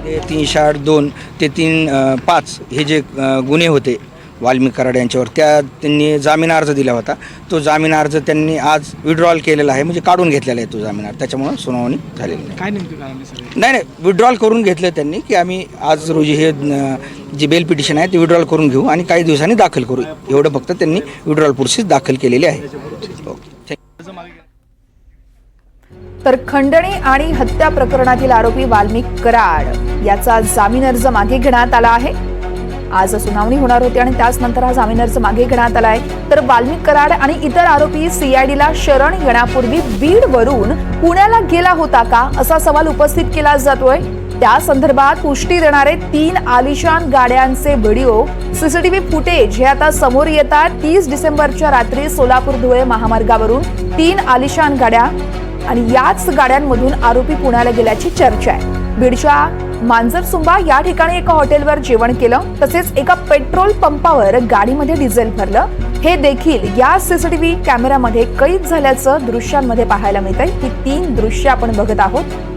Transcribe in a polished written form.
ते 308(2) ते 305 हे जे गुन्हे होते वाल्मिक कराड यांच्यावर, त्यांनी जामीन अर्ज दिला होता. तो जामीन अर्ज त्यांनी आज विड्रॉल केलेला आहे, म्हणजे काढून घेतलेला आहे तो जामीन अर्ज. त्याच्यामुळे सुनावणी झालेली नाही. काय नेमकं कारण आहे सर? नाही विड्रॉल करून घेतलं त्यांनी, की आम्ही आज रोजी हे जी बेल पिटिशन आहे ते विड्रॉल करून घेऊ आणि काही दिवसांनी दाखल करू, एवढं फक्त त्यांनी विड्रॉल प्रोसेस दाखल केलेली आहे. ओके. तर खंडणी आणि हत्या प्रकरणातील आरोपी वाल्मिक कराड याचा जामीन अर्ज मागे घेण्यात आला आहे. आज सुनावणी होणार होती आणि त्याच नंतर हा जामीन अर्ज मागे घेण्यात आला आहे. तर वाल्मिक कराड आणि इतर आरोपी सीआयडीला शरण येण्यापूर्वी बीडवरून पुण्याला गेला होता का असा सवाल उपस्थित केला जातोय. त्या संदर्भात पुष्टी देणारे 3 आलिशान गाड्यांचे व्हिडिओ, सीसीटीव्ही फुटेज हे आता समोर येतात. 30 डिसेंबरच्या रात्री सोलापूर धुळे महामार्गावरून 3 आलिशान गाड्या आणि याच गाड्यांमधून आरोपी पुण्याला गेल्याची चर्चा आहे. बीडच्या मांजरसुंबा या ठिकाणी एका हॉटेलवर जेवण केलं, तसेच एका पेट्रोल पंपावर गाडीमध्ये डिझेल भरलं. हे देखील या सीसीटीव्ही कॅमेऱ्यामध्ये कैद झाल्याचं दृश्यांमध्ये पाहायला मिळतंय. ही 3 दृश्य आपण बघत आहोत.